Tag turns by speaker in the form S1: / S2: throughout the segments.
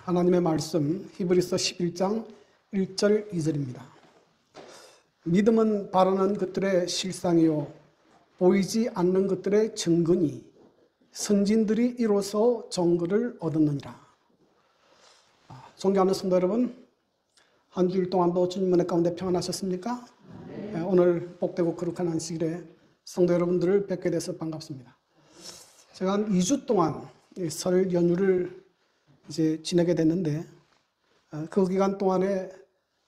S1: 하나님의 말씀 히브리서 11장 1절 2절입니다. 믿음은 바라는 것들의 실상이요 보이지 않는 것들의 증거니 선진들이 이로써 정거를 얻었느니라. 존경하는 성도 여러분, 한 주일 동안도 주님 은혜 가운데 평안하셨습니까? 네, 오늘 복되고 거룩한 안식일에 성도 여러분들을 뵙게 돼서 반갑습니다. 제가 한 2주 동안 설 연휴를 이제 지내게 됐는데 그 기간 동안에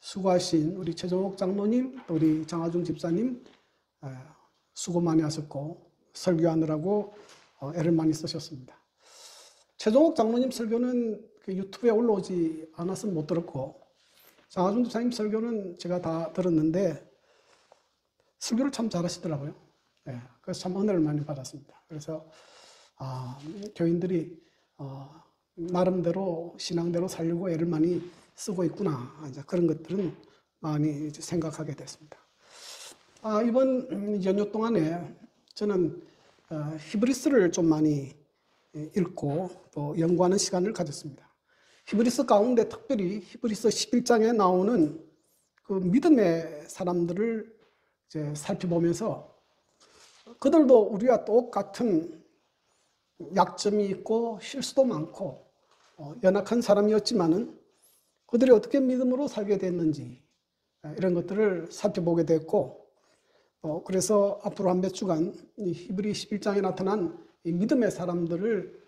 S1: 수고하신 우리 최종옥 장로님, 또 우리 장하중 집사님 수고 많이 하셨고 설교하느라고 애를 많이 쓰셨습니다. 최종옥 장로님 설교는 그 유튜브에 올라오지 않아서 못 들었고 장하중 집사님 설교는 제가 다 들었는데 설교를 참 잘하시더라고요. 그래서 참 은혜를 많이 받았습니다. 그래서 교인들이 나름대로 신앙대로 살려고 애를 많이 쓰고 있구나, 이제 그런 것들은 많이 이제 생각하게 됐습니다. 이번 연휴 동안에 저는 히브리서를 좀 많이 읽고 또 연구하는 시간을 가졌습니다. 히브리서 가운데 특별히 히브리서 11장에 나오는 그 믿음의 사람들을 이제 살펴보면서 그들도 우리와 똑같은 약점이 있고 실수도 많고 연약한 사람이었지만은 그들이 어떻게 믿음으로 살게 됐는지 이런 것들을 살펴보게 됐고, 그래서 앞으로 한 몇 주간 이 히브리 11장에 나타난 이 믿음의 사람들을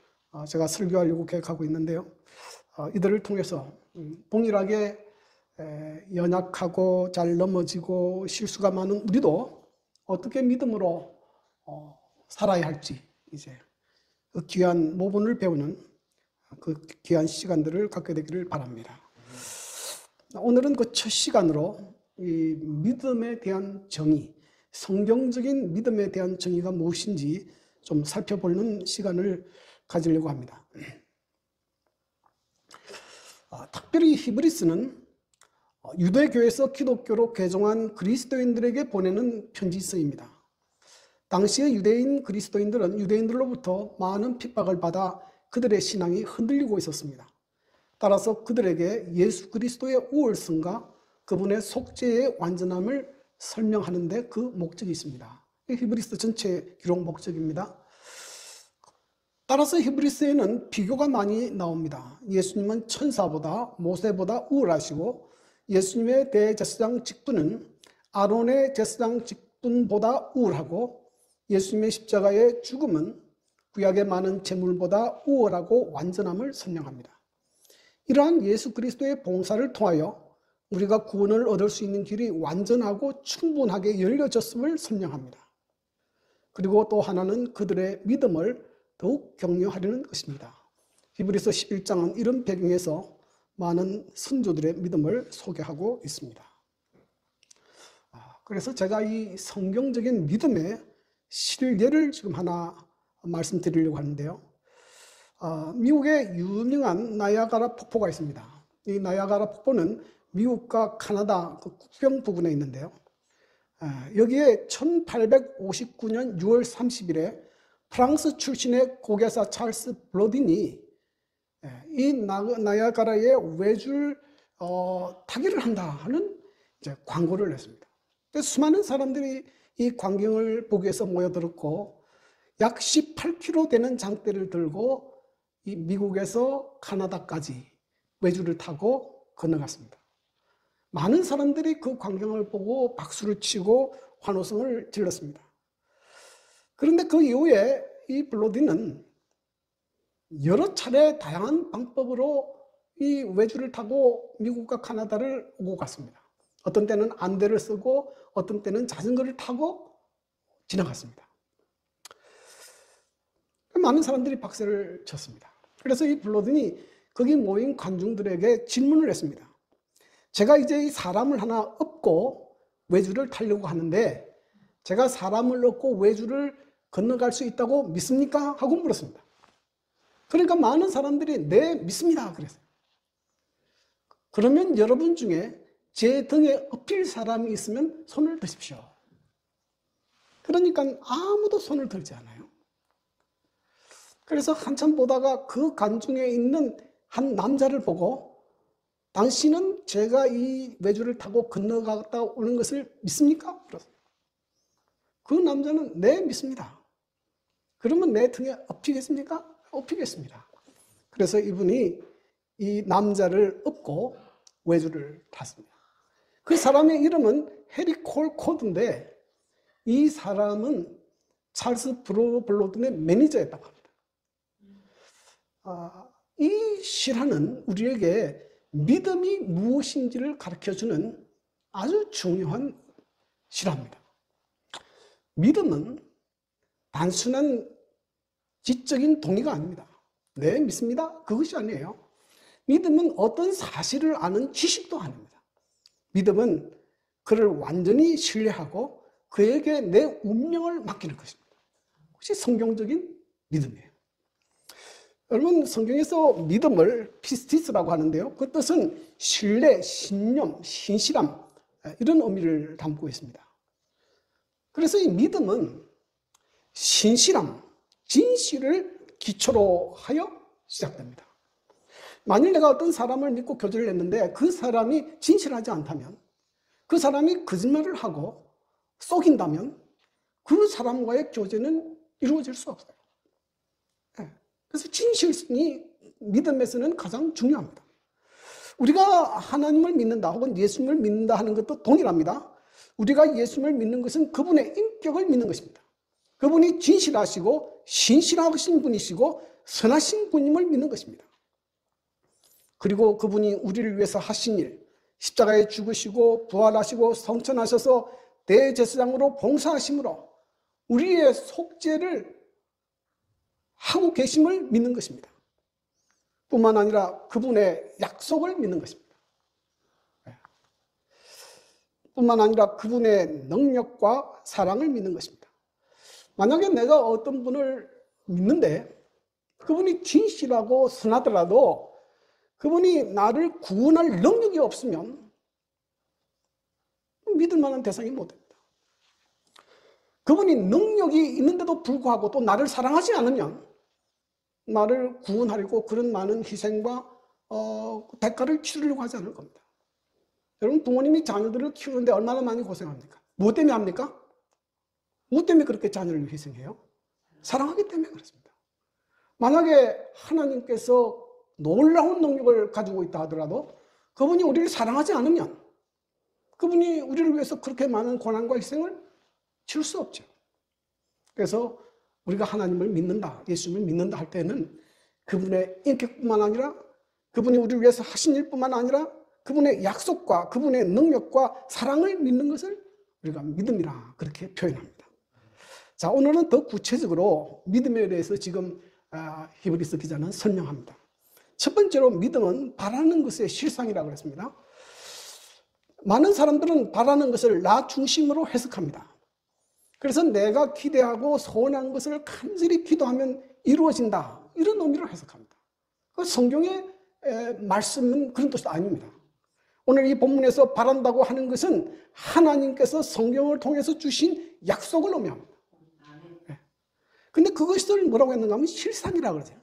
S1: 제가 설교하려고 계획하고 있는데요. 이들을 통해서 동일하게 연약하고 잘 넘어지고 실수가 많은 우리도 어떻게 믿음으로 살아야 할지 이제 그 귀한 모본을 배우는 그 귀한 시간들을 갖게 되기를 바랍니다. 오늘은 그 첫 시간으로 이 믿음에 대한 정의, 성경적인 믿음에 대한 정의가 무엇인지 좀 살펴보는 시간을 가지려고 합니다. 특별히 히브리서는 유대교에서 기독교로 개종한 그리스도인들에게 보내는 편지서입니다. 당시의 유대인 그리스도인들은 유대인들로부터 많은 핍박을 받아 그들의 신앙이 흔들리고 있었습니다. 따라서 그들에게 예수 그리스도의 우월성과 그분의 속죄의 완전함을 설명하는 데 그 목적이 있습니다. 히브리서 전체 기록 목적입니다. 따라서 히브리서에는 비교가 많이 나옵니다. 예수님은 천사보다 모세보다 우월하시고 예수님의 대제사장 직분은 아론의 제사장 직분보다 우월하고 예수님의 십자가의 죽음은 구약의 많은 제물보다 우월하고 완전함을 설명합니다. 이러한 예수 그리스도의 봉사를 통하여 우리가 구원을 얻을 수 있는 길이 완전하고 충분하게 열려졌음을 설명합니다. 그리고 또 하나는 그들의 믿음을 더욱 격려하려는 것입니다. 히브리서 11장은 이런 배경에서 많은 선조들의 믿음을 소개하고 있습니다. 그래서 제가 이 성경적인 믿음의 실례를 지금 하나 말씀드리려고 하는데요. 미국에 유명한 나이아가라 폭포가 있습니다. 이 나이아가라 폭포는 미국과 카나다 그 국경 부근에 있는데요. 여기에 1859년 6월 30일에 프랑스 출신의 고개사 찰스 블러딘이 이 나이아가라의 외줄 타기를 한다 하는 이제 광고를 냈습니다. 그래서 수많은 사람들이 이 광경을 보기 위해서 모여들었고 약 18km 되는 장대를 들고 이 미국에서 카나다까지 외줄을 타고 건너갔습니다. 많은 사람들이 그 광경을 보고 박수를 치고 환호성을 질렀습니다. 그런데 그 이후에 이 블러딘은 여러 차례 다양한 방법으로 이 외줄을 타고 미국과 카나다를 오고 갔습니다. 어떤 때는 안대를 쓰고 어떤 때는 자전거를 타고 지나갔습니다. 많은 사람들이 박수를 쳤습니다. 그래서 이 블러딘이 거기 모인 관중들에게 질문을 했습니다. 제가 이제 이 사람을 하나 업고 외줄을 타려고 하는데 제가 사람을 업고 외줄을 건너갈 수 있다고 믿습니까? 하고 물었습니다. 그러니까 많은 사람들이 네, 믿습니다. 그랬어요. 그러면 여러분 중에 제 등에 업힐 사람이 있으면 손을 드십시오. 그러니까 아무도 손을 들지 않아요. 그래서 한참 보다가 그 관중에 있는 한 남자를 보고 당신은 제가 이 외주를 타고 건너갔다 오는 것을 믿습니까? 그 남자는 네, 믿습니다. 그러면 내 등에 업히겠습니까? 업히겠습니다. 그래서 이분이 이 남자를 업고 외주를 탔습니다. 그 사람의 이름은 해리 콜 코드인데 이 사람은 찰스 브로블로든의 매니저였다고 합니다. 이 실화는 우리에게 믿음이 무엇인지를 가르쳐주는 아주 중요한 실화입니다. 믿음은 단순한 지적인 동의가 아닙니다. 네, 믿습니다. 그것이 아니에요. 믿음은 어떤 사실을 아는 지식도 아닙니다. 믿음은 그를 완전히 신뢰하고 그에게 내 운명을 맡기는 것입니다. 그것이 성경적인 믿음이에요. 여러분, 성경에서 믿음을 피스티스라고 하는데요. 그 뜻은 신뢰, 신념, 신실함 이런 의미를 담고 있습니다. 그래서 이 믿음은 신실함, 진실을 기초로 하여 시작됩니다. 만일 내가 어떤 사람을 믿고 교제를 했는데 그 사람이 진실하지 않다면, 그 사람이 거짓말을 하고 속인다면 그 사람과의 교제는 이루어질 수 없어요. 그래서 진실성이 믿음에서는 가장 중요합니다. 우리가 하나님을 믿는다 혹은 예수님을 믿는다 하는 것도 동일합니다. 우리가 예수님을 믿는 것은 그분의 인격을 믿는 것입니다. 그분이 진실하시고 신실하신 분이시고 선하신 분임을 믿는 것입니다. 그리고 그분이 우리를 위해서 하신 일, 십자가에 죽으시고 부활하시고 성천하셔서 대제사장으로 봉사하심으로 우리의 속죄를 하고 계심을 믿는 것입니다. 뿐만 아니라 그분의 약속을 믿는 것입니다. 뿐만 아니라 그분의 능력과 사랑을 믿는 것입니다. 만약에 내가 어떤 분을 믿는데 그분이 진실하고 선하더라도 그분이 나를 구원할 능력이 없으면 믿을 만한 대상이 못 됩니다. 그분이 능력이 있는데도 불구하고 또 나를 사랑하지 않으면 나를 구원하려고 그런 많은 희생과 대가를 치르려고 하지 않을 겁니다. 여러분, 부모님이 자녀들을 키우는데 얼마나 많이 고생합니까? 무엇 때문에 합니까? 무엇 때문에 그렇게 자녀를 희생해요? 사랑하기 때문에 그렇습니다. 만약에 하나님께서 놀라운 능력을 가지고 있다 하더라도 그분이 우리를 사랑하지 않으면 그분이 우리를 위해서 그렇게 많은 고난과 희생을 치를 수 없죠. 그래서 우리가 하나님을 믿는다, 예수님을 믿는다 할 때는 그분의 인격뿐만 아니라 그분이 우리를 위해서 하신 일뿐만 아니라 그분의 약속과 그분의 능력과 사랑을 믿는 것을 우리가 믿음이라 그렇게 표현합니다. 자, 오늘은 더 구체적으로 믿음에 대해서 지금 히브리서 기자는 설명합니다. 첫 번째로 믿음은 바라는 것의 실상이라고 했습니다. 많은 사람들은 바라는 것을 나 중심으로 해석합니다. 그래서 내가 기대하고 소원한 것을 간절히 기도하면 이루어진다, 이런 의미로 해석합니다. 성경의 말씀은 그런 뜻도 아닙니다. 오늘 이 본문에서 바란다고 하는 것은 하나님께서 성경을 통해서 주신 약속을 의미합니다. 근데 그것을 뭐라고 했는가 하면 실상이라고 그러죠.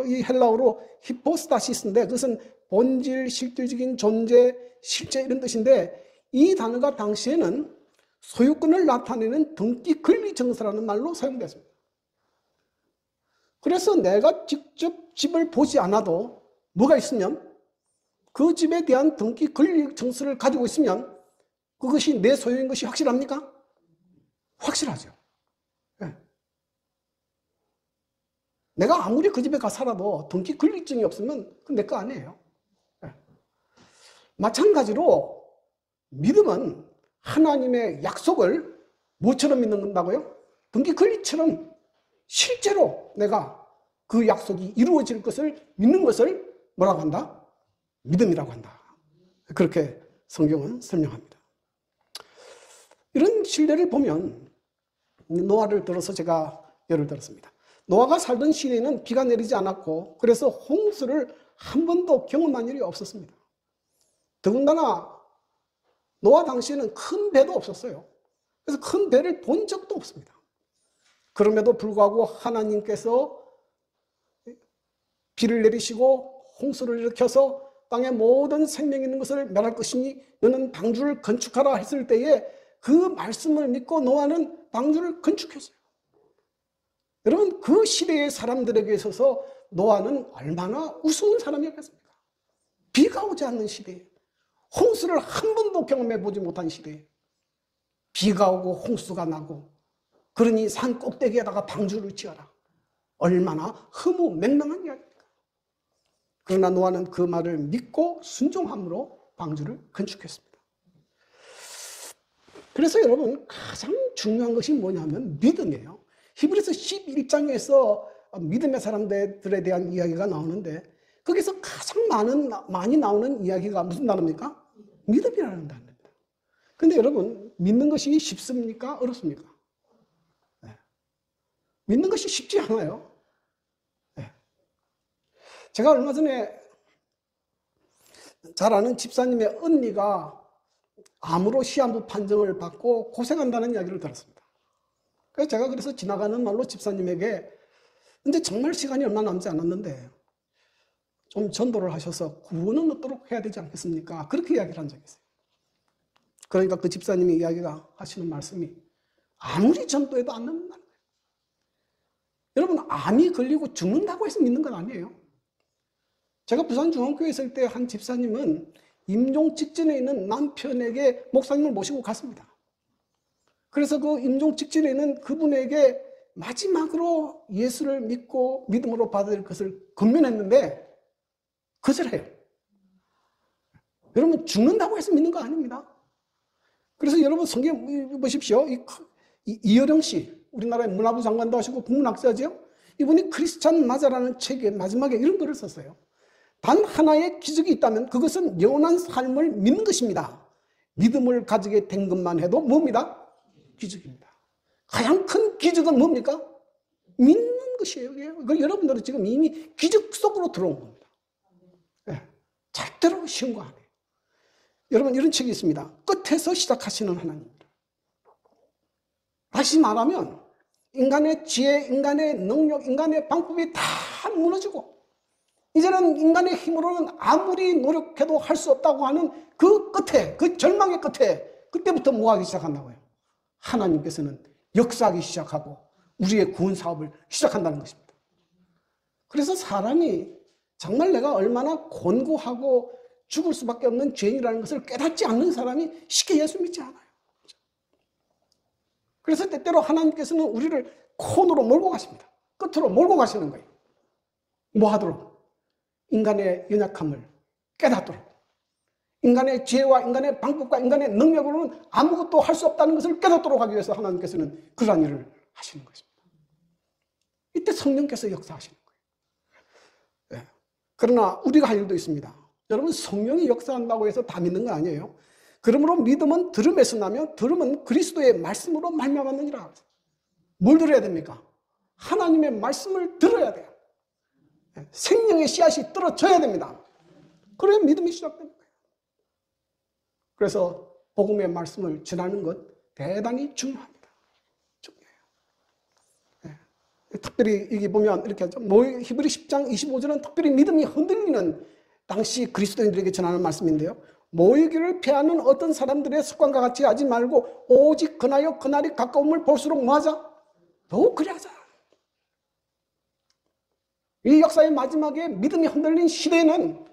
S1: 이 헬라어로 히포스타시스인데 그것은 본질, 실질적인 존재, 실제 이런 뜻인데 이 단어가 당시에는 소유권을 나타내는 등기 권리 정서라는 말로 사용됐습니다. 그래서 내가 직접 집을 보지 않아도 뭐가 있으면 그 집에 대한 등기 권리 정서를 가지고 있으면 그것이 내 소유인 것이 확실합니까? 확실하죠. 네. 내가 아무리 그 집에 가 살아도 등기 권리증이 없으면 그건 내 거 아니에요. 네. 마찬가지로 믿음은 하나님의 약속을 뭐처럼 믿는다고요? 등기 권리처럼 실제로 내가 그 약속이 이루어질 것을 믿는 것을 뭐라고 한다? 믿음이라고 한다. 그렇게 성경은 설명합니다. 이런 신뢰를 보면 노아를 들어서 제가 예를 들었습니다. 노아가 살던 시내에는 비가 내리지 않았고 그래서 홍수를 한 번도 경험한 일이 없었습니다. 더군다나 노아 당시에는 큰 배도 없었어요. 그래서 큰 배를 본 적도 없습니다. 그럼에도 불구하고 하나님께서 비를 내리시고 홍수를 일으켜서 땅의 모든 생명 있는 것을 멸할 것이니 너는 방주를 건축하라 했을 때에 그 말씀을 믿고 노아는 방주를 건축했어요. 여러분, 그 시대의 사람들에게 있어서 노아는 얼마나 우스운 사람이었겠습니까? 비가 오지 않는 시대에, 홍수를 한 번도 경험해 보지 못한 시대에 비가 오고 홍수가 나고, 그러니 산 꼭대기에다가 방주를 지어라. 얼마나 허무맹랑한 이야기입니까? 그러나 노아는 그 말을 믿고 순종함으로 방주를 건축했습니다. 그래서 여러분, 가장 중요한 것이 뭐냐면 믿음이에요. 히브리서 11장에서 믿음의 사람들에 대한 이야기가 나오는데, 거기서 가장 많이 나오는 이야기가 무슨 단어입니까? 믿음이라는 단어입니다. 근데 여러분, 믿는 것이 쉽습니까? 어렵습니까? 네. 믿는 것이 쉽지 않아요. 네. 제가 얼마 전에 잘 아는 집사님의 언니가 암으로 시한부 판정을 받고 고생한다는 이야기를 들었습니다. 그래서 제가 지나가는 말로 집사님에게, 근데 정말 시간이 얼마 남지 않았는데 좀 전도를 하셔서 구원은 얻도록 해야 되지 않겠습니까? 그렇게 이야기를 한 적이 있어요. 그러니까 그 집사님이 하시는 말씀이, 아무리 전도해도 안 믿는다는 거예요. 여러분, 암이 걸리고 죽는다고 해서 믿는 건 아니에요. 제가 부산중앙교회에 있을 때 한 집사님은 임종 직전에 있는 남편에게 목사님을 모시고 갔습니다. 그래서 그 임종 직전에 있는 그분에게 마지막으로 예수를 믿고 믿음으로 받을 것을 권면했는데 거절해요. 여러분, 죽는다고 해서 믿는 거 아닙니다. 그래서 여러분, 성경 보십시오. 이어령 씨, 우리나라의 문화부 장관도 하시고 국문학자죠. 이분이 크리스찬 마자라는 책에 마지막에 이런 글을 썼어요. 단 하나의 기적이 있다면 그것은 영원한 삶을 믿는 것입니다. 믿음을 가지게 된 것만 해도 뭡니다? 기적입니다. 가장 큰 기적은 뭡니까? 믿는 것이에요. 여러분들은 지금 이미 기적 속으로 들어온 겁니다. 네. 절대로 쉬운 거 아니에요. 여러분, 이런 책이 있습니다. 끝에서 시작하시는 하나님입니다. 다시 말하면 인간의 지혜, 인간의 능력, 인간의 방법이 다 무너지고 이제는 인간의 힘으로는 아무리 노력해도 할 수 없다고 하는 그 끝에, 그 절망의 끝에, 그때부터 뭐 하기 시작한다고요? 하나님께서는 역사하기 시작하고 우리의 구원 사업을 시작한다는 것입니다. 그래서 사람이 정말 내가 얼마나 곤고하고 죽을 수밖에 없는 죄인이라는 것을 깨닫지 않는 사람이 쉽게 예수 믿지 않아요. 그래서 때때로 하나님께서는 우리를 코너로 몰고 가십니다. 끝으로 몰고 가시는 거예요. 뭐 하도록? 인간의 연약함을 깨닫도록. 인간의 죄와 인간의 방법과 인간의 능력으로는 아무것도 할 수 없다는 것을 깨닫도록 하기 위해서 하나님께서는 그러한 일을 하시는 것입니다. 이때 성령께서 역사하시는 거예요. 네. 그러나 우리가 할 일도 있습니다. 여러분, 성령이 역사한다고 해서 다 믿는 거 아니에요. 그러므로 믿음은 들음에서 나며 들음은 그리스도의 말씀으로 말미암았느니라. 뭘 들어야 됩니까? 하나님의 말씀을 들어야 돼요. 생명의 씨앗이 떨어져야 됩니다. 그래야 믿음이 시작됩니다. 그래서 복음의 말씀을 전하는 것 대단히 중요합니다. 중요해요. 네. 특별히 여기 보면 이렇게 하죠. 히브리 10장 25절은 특별히 믿음이 흔들리는 당시 그리스도인들에게 전하는 말씀인데요. 모이기를 피하는 어떤 사람들의 습관과 같이 하지 말고 오직 그나여 그날이 가까움을 볼수록 뭐하자? 더욱 그리하자. 이 역사의 마지막에 믿음이 흔들린 시대에는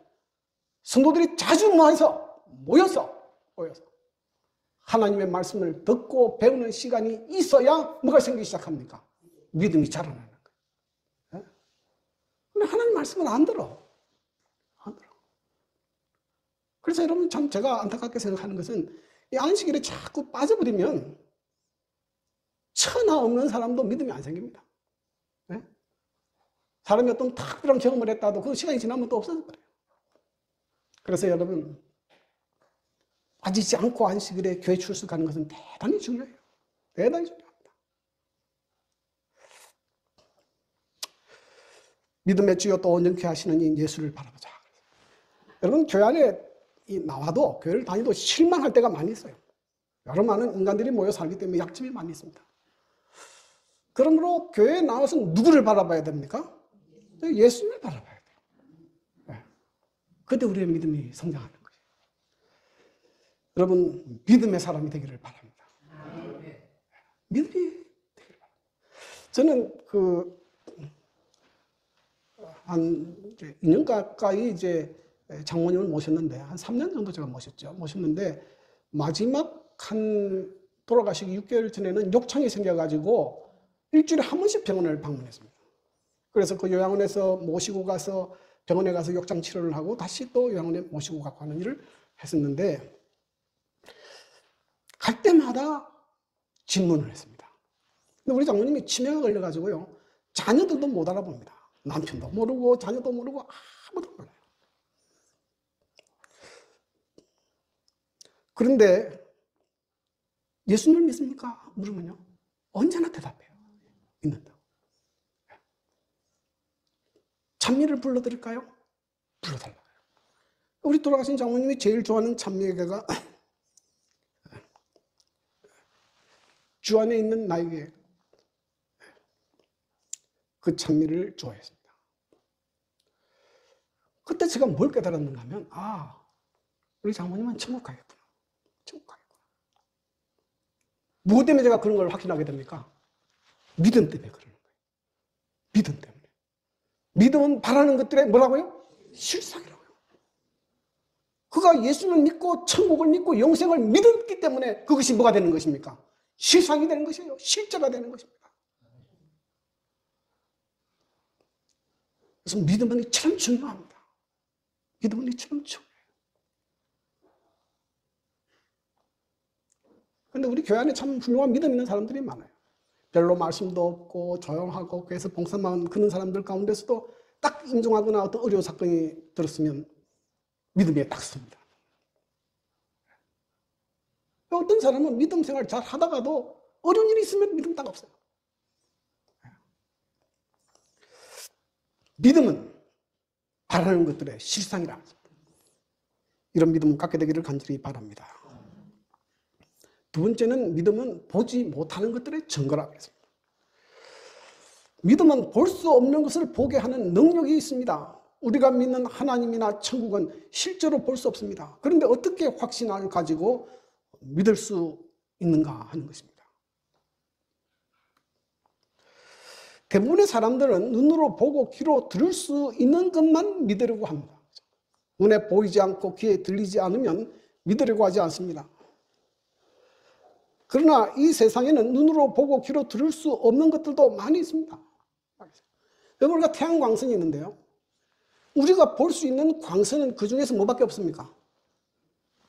S1: 성도들이 자주 모여서 하나님의 말씀을 듣고 배우는 시간이 있어야 뭐가 생기기 시작합니까? 믿음이 자라나는 거예요. 근데 하나님 말씀을 안 들어. 그래서 여러분, 참 제가 안타깝게 생각하는 것은 이 안식일에 자꾸 빠져버리면 천하 없는 사람도 믿음이 안 생깁니다. 네? 사람이 어떤 특별한 경험을 했다도 그 시간이 지나면 또 없어져 버려요. 그래서 여러분, 빠지지 않고 안식일에 교회 출석하는 것은 대단히 중요해요. 대단히 중요합니다. 믿음의 주여 또 온전케 하시는 이 예수를 바라보자. 여러분, 교회 안에 나와도 교회를 다니도 실망할 때가 많이 있어요. 여러 많은 인간들이 모여 살기 때문에 약점이 많이 있습니다. 그러므로 교회에 나와서 누구를 바라봐야 됩니까? 예수님을 바라봐야 돼요. 네. 그때 우리의 믿음이 성장하는 거예요. 여러분, 믿음의 사람이 되기를 바랍니다. 믿음이 되기를 바랍니다. 저는 한 2년 가까이 이제 장모님을 모셨는데, 한 3년 정도 제가 모셨는데, 마지막 돌아가시기 6개월 전에는 욕창이 생겨가지고 일주일에 한 번씩 병원을 방문했습니다. 그래서 그 요양원에서 모시고 가서 병원에 가서 욕창 치료를 하고 다시 또 요양원에 모시고 가고 하는 일을 했었는데, 갈 때마다 질문을 했습니다. 근데 우리 장모님이 치매가 걸려가지고요, 자녀들도 못 알아봅니다. 남편도 모르고 자녀도 모르고 아무도 몰라요. 그런데 예수님을 믿습니까? 물으면요, 언제나 대답해요. 믿는다고. 찬미를 불러드릴까요? 불러달라고요. 우리 돌아가신 장모님이 제일 좋아하는 찬미가 주 안에 있는 나에게, 그 찬미를 좋아했습니다. 그때 제가 뭘 깨달았는가 하면, 우리 장모님은 천국 가겠구나. 천국 가겠구나. 무엇 때문에 제가 그런 걸 확신하게 됩니까? 믿음 때문에 그러는 거예요. 믿음 때문에. 믿음은 바라는 것들의 뭐라고요? 실상이라고요. 그가 예수를 믿고 천국을 믿고 영생을 믿었기 때문에 그것이 뭐가 되는 것입니까? 실상이 되는 것이에요. 실제가 되는 것입니다. 그래서 믿음은 이처럼 중요합니다. 믿음은 이처럼 중요해요. 그런데 우리 교회 안에 참 훌륭한 믿음 있는 사람들이 많아요. 별로 말씀도 없고 조용하고 그래서 봉사만 그런 사람들 가운데서도 딱 임종하거나 어떤 어려운 사건이 들었으면 믿음에 딱 섭니다. 어떤 사람은 믿음 생활 잘 하다가도 어려운 일이 있으면 믿음 딱 없어요. 믿음은 바라는 것들의 실상이라. 이런 믿음을 갖게 되기를 간절히 바랍니다. 두 번째는 믿음은 보지 못하는 것들의 증거라고 했습니다. 믿음은 볼 수 없는 것을 보게 하는 능력이 있습니다. 우리가 믿는 하나님이나 천국은 실제로 볼 수 없습니다. 그런데 어떻게 확신을 가지고 믿을 수 있는가 하는 것입니다. 대부분의 사람들은 눈으로 보고 귀로 들을 수 있는 것만 믿으려고 합니다. 눈에 보이지 않고 귀에 들리지 않으면 믿으려고 하지 않습니다. 그러나 이 세상에는 눈으로 보고 귀로 들을 수 없는 것들도 많이 있습니다. 여러분, 우리가 태양광선이 있는데요, 우리가 볼 수 있는 광선은 그 중에서 뭐밖에 없습니까?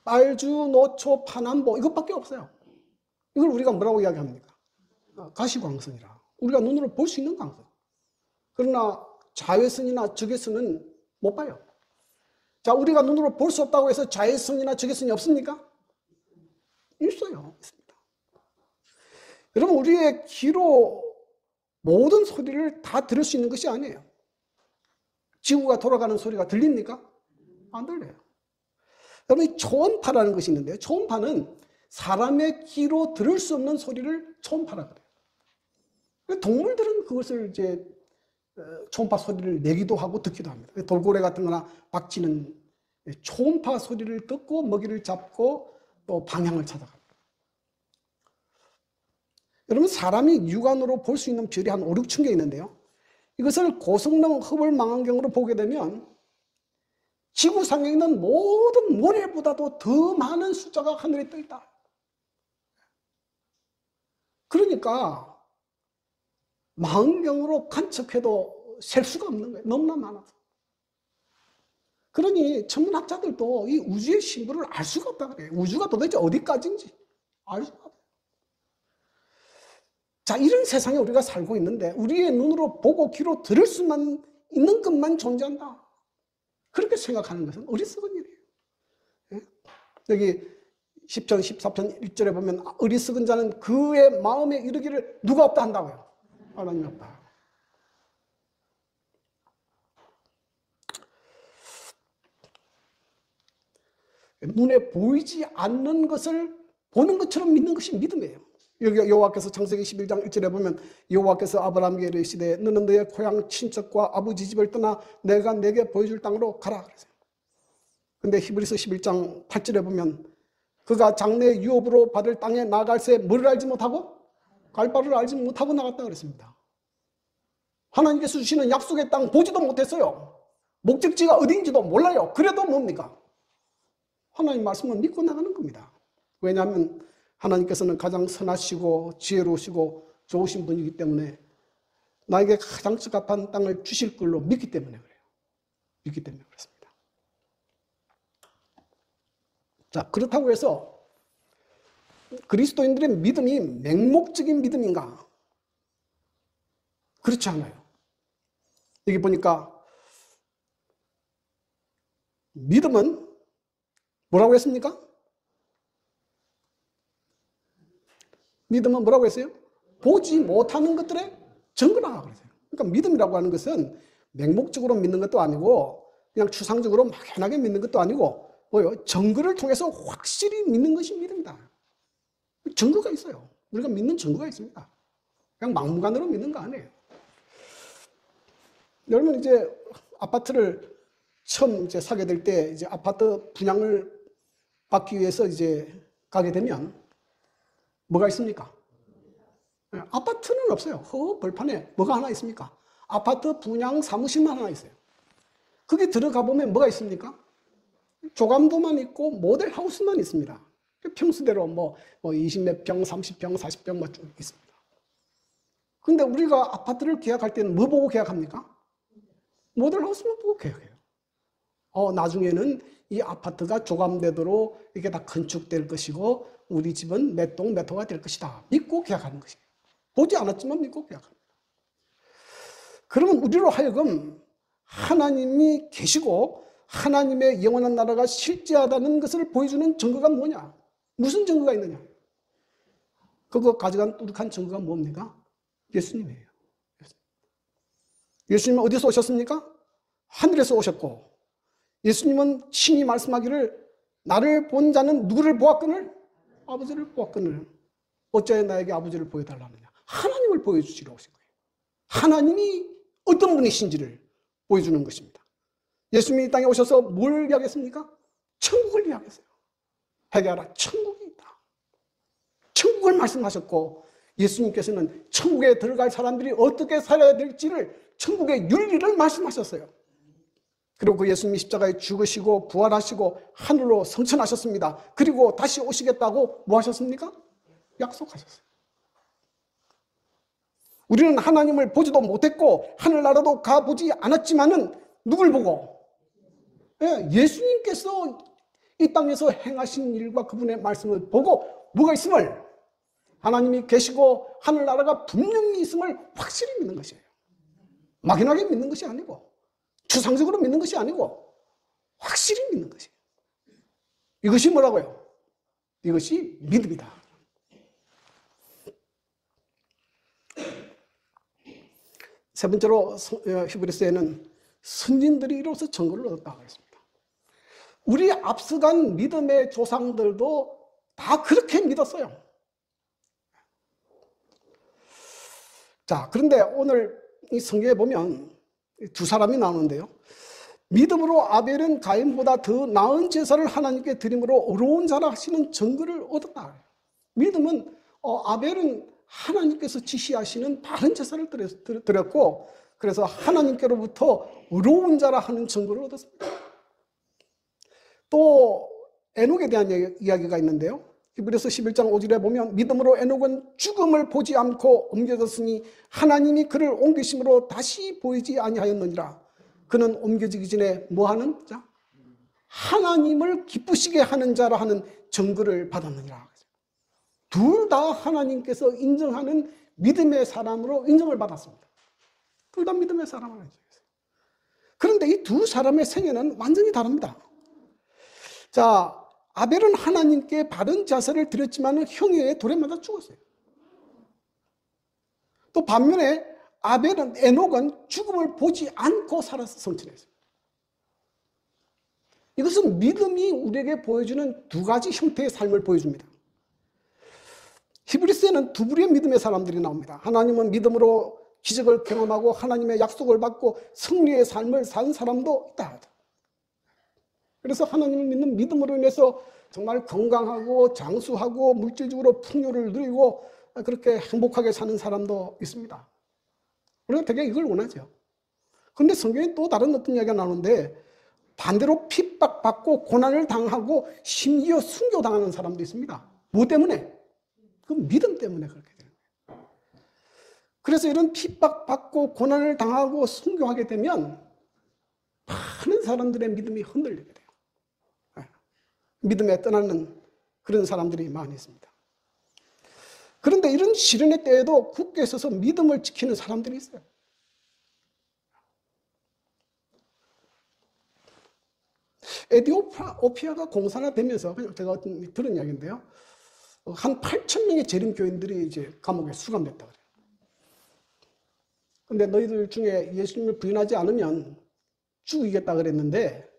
S1: 빨주, 노초, 파남보, 이것밖에 없어요. 이걸 우리가 뭐라고 이야기합니까? 가시광선이라. 우리가 눈으로 볼 수 있는 광선. 그러나 자외선이나 적외선은 못 봐요. 자, 우리가 눈으로 볼 수 없다고 해서 자외선이나 적외선이 없습니까? 있어요. 있습니다. 여러분, 우리의 귀로 모든 소리를 다 들을 수 있는 것이 아니에요. 지구가 돌아가는 소리가 들립니까? 안 들려요. 여러분, 이 초음파라는 것이 있는데요, 초음파는 사람의 귀로 들을 수 없는 소리를 초음파라고 그래요. 동물들은 그것을 이제 초음파 소리를 내기도 하고 듣기도 합니다. 돌고래 같은 거나 박쥐는 초음파 소리를 듣고 먹이를 잡고 또 방향을 찾아갑니다. 여러분, 사람이 육안으로 볼 수 있는 별이 한 5, 6천 개 있는데요, 이것을 고성능 허블 망원경으로 보게 되면 지구상에 있는 모든 모래보다도 더 많은 숫자가 하늘에 떠 있다. 그러니까 망원경으로 관측해도 셀 수가 없는 거예요. 너무나 많아서. 그러니 천문학자들도 이 우주의 신부를 알 수가 없다 그래요. 우주가 도대체 어디까지인지 알 수가 없어요. 자, 이런 세상에 우리가 살고 있는데 우리의 눈으로 보고 귀로 들을 수만 있는 것만 존재한다. 그렇게 생각하는 것은 어리석은 일이에요. 예? 여기 10편, 14편 1절에 보면 어리석은 자는 그의 마음에 이르기를 누가 없다 한다고요. 하나님이 없다. 눈에 보이지 않는 것을 보는 것처럼 믿는 것이 믿음이에요. 여기 여호와께서 창세기 11장 1절에 보면 여호와께서 아브라함에게 이르시되 너는 너의 고향 친척과 아버지 집을 떠나 내가 내게 보여줄 땅으로 가라 그랬어요. 근데 히브리서 11장 8절에 보면 그가 장래 유업으로 받을 땅에 나아갈새 뭐를 알지 못하고 갈 바를 알지 못하고 나갔다 그랬습니다. 하나님께서 주시는 약속의 땅 보지도 못했어요. 목적지가 어디인지도 몰라요. 그래도 뭡니까? 하나님 말씀을 믿고 나가는 겁니다. 왜냐하면 하나님께서는 가장 선하시고 지혜로우시고 좋으신 분이기 때문에 나에게 가장 적합한 땅을 주실 걸로 믿기 때문에 그래요. 믿기 때문에 그렇습니다. 자, 그렇다고 해서 그리스도인들의 믿음이 맹목적인 믿음인가? 그렇지 않아요. 여기 보니까 믿음은 뭐라고 했습니까? 믿음은 뭐라고 했어요? 보지 못하는 것들의 증거라 그랬어요. 그러니까 믿음이라고 하는 것은 맹목적으로 믿는 것도 아니고 그냥 추상적으로 막연하게 믿는 것도 아니고 뭐요? 증거를 통해서 확실히 믿는 것이 믿음이다. 증거가 있어요. 우리가 믿는 증거가 있습니다. 그냥 막무가내로 믿는 거 아니에요. 여러분 이제 아파트를 처음 이제 사게 될 때 이제 아파트 분양을 받기 위해서 이제 가게 되면 뭐가 있습니까? 아파트는 없어요. 벌판에 뭐가 하나 있습니까? 아파트 분양 사무실만 하나 있어요. 거기 들어가 보면 뭐가 있습니까? 조감도만 있고 모델 하우스만 있습니다. 평수대로 뭐 20몇 평, 30평, 40평 뭐 쭉 있습니다. 근데 우리가 아파트를 계약할 때는 뭐 보고 계약합니까? 모델 하우스만 보고 계약해요. 나중에는 이 아파트가 조감되도록 이게 다 건축될 것이고 우리 집은 몇 동 몇 호가 될 것이다. 믿고 계약하는 것이에요. 보지 않았지만 믿고 계약합니다. 그러면 우리로 하여금 하나님이 계시고 하나님의 영원한 나라가 실제하다는 것을 보여주는 증거가 뭐냐? 무슨 증거가 있느냐? 그거 가져간 뚜렷한 증거가 뭡니까? 예수님이에요. 예수님은 어디서 오셨습니까? 하늘에서 오셨고 예수님은 친히 말씀하기를 나를 본 자는 누구를 보았거늘? 아버지를 보았거늘. 어찌하여 나에게 아버지를 보여달라 하느냐? 하나님을 보여주시러 오신 거예요. 하나님이 어떤 분이신지를 보여주는 것입니다. 예수님이 이 땅에 오셔서 뭘 이야기했습니까? 천국을 이야기했어요. 회개하라, 천국이 있다. 천국을 말씀하셨고 예수님께서는 천국에 들어갈 사람들이 어떻게 살아야 될지를 천국의 윤리를 말씀하셨어요. 그리고 그 예수님이 십자가에 죽으시고 부활하시고 하늘로 승천하셨습니다. 그리고 다시 오시겠다고 뭐 하셨습니까? 약속하셨어요. 우리는 하나님을 보지도 못했고 하늘나라도 가보지 않았지만은 누굴 보고? 예수님께서 이 땅에서 행하신 일과 그분의 말씀을 보고 뭐가 있음을, 하나님이 계시고 하늘나라가 분명히 있음을 확실히 믿는 것이에요. 막연하게 믿는 것이 아니고 추상적으로 믿는 것이 아니고 확실히 믿는 것이에요. 이것이 뭐라고요? 이것이 믿음이다. 세 번째로 히브리서에는 선진들이 이로써 증거를 얻었다고 했습니다. 우리 앞서간 믿음의 조상들도 다 그렇게 믿었어요. 자, 그런데 오늘 이 성경에 보면 두 사람이 나오는데요. 믿음으로 아벨은 가인보다 더 나은 제사를 하나님께 드림으로 의로운 자라 하시는 증거를 얻었다. 믿음은 아벨은 하나님께서 지시하시는 바른 제사를 드렸고 그래서 하나님께로부터 의로운 자라 하는 증거를 얻었습니다. 또 에녹에 대한 이야기가 있는데요. 히브리서 11장 5절에 보면 믿음으로 에녹은 죽음을 보지 않고 옮겨졌으니 하나님이 그를 옮기심으로 다시 보이지 아니하였느니라. 그는 옮겨지기 전에 뭐하는 자? 하나님을 기쁘시게 하는 자라 하는 증거를 받았느니라. 둘 다 하나님께서 인정하는 믿음의 사람으로 인정을 받았습니다. 둘 다 믿음의 사람으로 인정했어요. 그런데 이 두 사람의 생애는 완전히 다릅니다. 자, 아벨은 하나님께 바른 제사를 드렸지만 형의 돌에 맞아 죽었어요. 또 반면에 에녹은 죽음을 보지 않고 살아서 성천했어요. 이것은 믿음이 우리에게 보여주는 두 가지 형태의 삶을 보여줍니다. 히브리서에는 두 부류의 믿음의 사람들이 나옵니다. 하나님은 믿음으로 기적을 경험하고 하나님의 약속을 받고 승리의 삶을 산 사람도 있다. 그래서 하나님을 믿는 믿음으로 인해서 정말 건강하고 장수하고 물질적으로 풍요를 누리고 그렇게 행복하게 사는 사람도 있습니다. 우리가 되게 이걸 원하죠. 그런데 성경에 또 다른 어떤 이야기가 나오는데 반대로 핍박받고 고난을 당하고 심지어 순교당하는 사람도 있습니다. 뭐 때문에? 그 믿음 때문에 그렇게 되는 거예요. 그래서 이런 핍박받고 고난을 당하고 순교하게 되면 많은 사람들의 믿음이 흔들리게 돼요. 믿음에 떠나는 그런 사람들이 많이 있습니다. 그런데 이런 시련의 때에도 굳게 서서 믿음을 지키는 사람들이 있어요. 에티오피아가 공산화되면서 제가 들은 이야기인데요. 한 8,000명의 재림 교인들이 이제 감옥에 수감됐다 그래요. 근데 너희들 중에 예수님을 부인하지 않으면 죽이겠다 그랬는데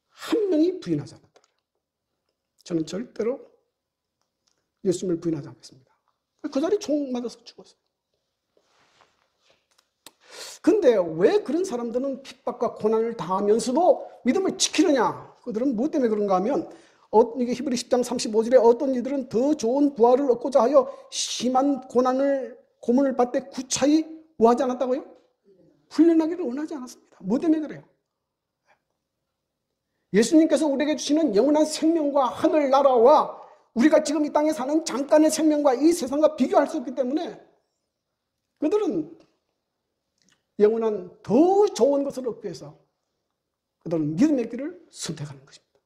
S1: 한 명이 부인하지 않았다 그래요. 저는 절대로 예수님을 부인하지 않겠습니다. 그 자리 총 맞아서 죽었어요. 근데 왜 그런 사람들은 핍박과 고난을 당하면서도 믿음을 지키느냐? 그들은 무엇 때문에 그런가 하면 이게 히브리 10장 35절에 어떤 이들은 더 좋은 부활을 얻고자 하여 심한 고문을 받되 구차히 뭐하지 않았다고요? 훈련하기를 원하지 않았습니다. 뭐 때문에 그래요? 예수님께서 우리에게 주시는 영원한 생명과 하늘나라와 우리가 지금 이 땅에 사는 잠깐의 생명과 이 세상과 비교할 수 없기 때문에 그들은 영원한 더 좋은 것을 얻기 위해서 그들은 믿음의 길을 선택하는 것입니다.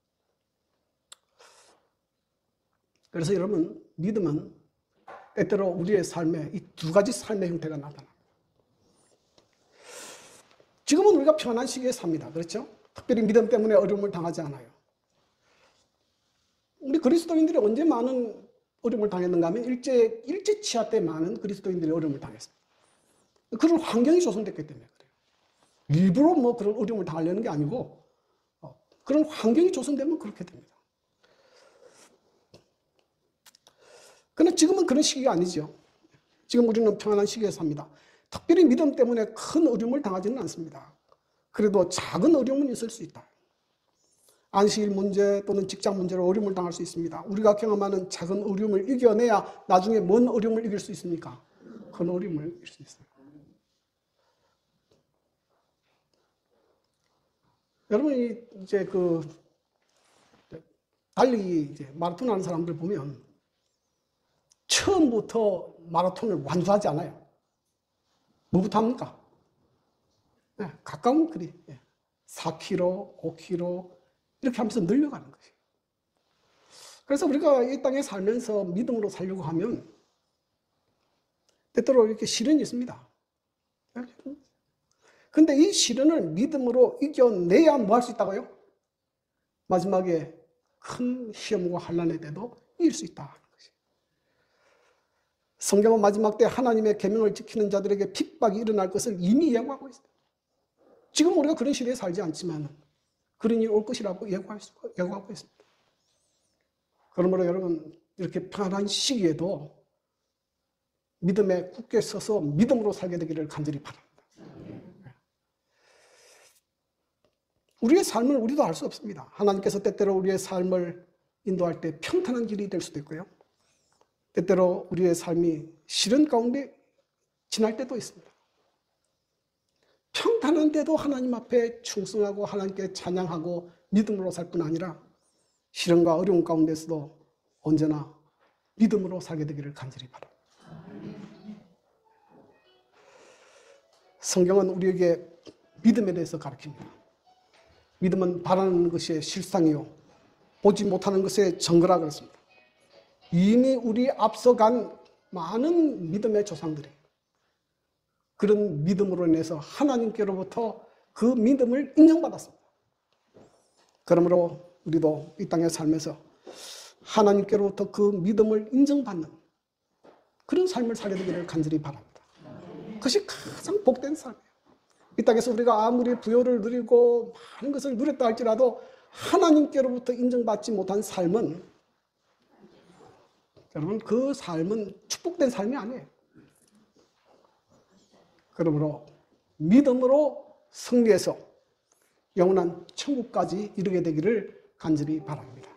S1: 그래서 여러분, 믿음은 때때로 우리의 삶에 이 두 가지 삶의 형태가 나타납니다. 지금은 우리가 편한 시기에 삽니다. 그렇죠? 특별히 믿음 때문에 어려움을 당하지 않아요. 우리 그리스도인들이 언제 많은 어려움을 당했는가 하면 일제치하 때 많은 그리스도인들이 어려움을 당했습니다. 그런 환경이 조성됐기 때문에 그래요. 일부러 뭐 그런 어려움을 당하려는 게 아니고 그런 환경이 조성되면 그렇게 됩니다. 그러나 지금은 그런 시기가 아니죠. 지금 우리는 평안한 시기에 삽니다. 특별히 믿음 때문에 큰 어려움을 당하지는 않습니다. 그래도 작은 어려움은 있을 수 있다. 안식일 문제 또는 직장 문제로 어려움을 당할 수 있습니다. 우리가 경험하는 작은 어려움을 이겨내야 나중에 뭔 어려움을 이길 수 있습니까? 큰 어려움을 이길 수 있어요. 여러분이 이제 달리기 이제 마라톤 하는 사람들 보면 처음부터 마라톤을 완주하지 않아요. 뭐부터 합니까? 네, 가까운 거리. 4km, 5km 이렇게 하면서 늘려가는 것이에요. 그래서 우리가 이 땅에 살면서 믿음으로 살려고 하면 때때로 이렇게 시련이 있습니다. 근데 이 시련을 믿음으로 이겨내야 뭐 할 수 있다고요? 마지막에 큰 시험과 환난의 때도 이길 수 있다. 성경은 마지막 때 하나님의 계명을 지키는 자들에게 핍박이 일어날 것을 이미 예고하고 있어요. 지금 우리가 그런 시대에 살지 않지만 그런 일이 올 것이라고 예고하고 있습니다. 그러므로 여러분 이렇게 편안한 시기에도 믿음에 굳게 서서 믿음으로 살게 되기를 간절히 바랍니다. 우리의 삶을 우리도 알 수 없습니다. 하나님께서 때때로 우리의 삶을 인도할 때 평탄한 길이 될 수도 있고요. 때때로 우리의 삶이 시련 가운데 지날 때도 있습니다. 평탄한 때도 하나님 앞에 충성하고 하나님께 찬양하고 믿음으로 살 뿐 아니라 시련과 어려움 가운데서도 언제나 믿음으로 살게 되기를 간절히 바랍니다. 성경은 우리에게 믿음에 대해서 가르칩니다. 믿음은 바라는 것의 실상이요 보지 못하는 것의 증거라 그랬습니다. 이미 우리 앞서간 많은 믿음의 조상들이 그런 믿음으로 인해서 하나님께로부터 그 믿음을 인정받았습니다. 그러므로 우리도 이 땅에 살면서 하나님께로부터 그 믿음을 인정받는 그런 삶을 살게 되기를 간절히 바랍니다. 그것이 가장 복된 삶이에요. 이 땅에서 우리가 아무리 부요를 누리고 많은 것을 누렸다 할지라도 하나님께로부터 인정받지 못한 삶은 여러분 그 삶은 축복된 삶이 아니에요. 그러므로 믿음으로 승리해서 영원한 천국까지 이르게 되기를 간절히 바랍니다.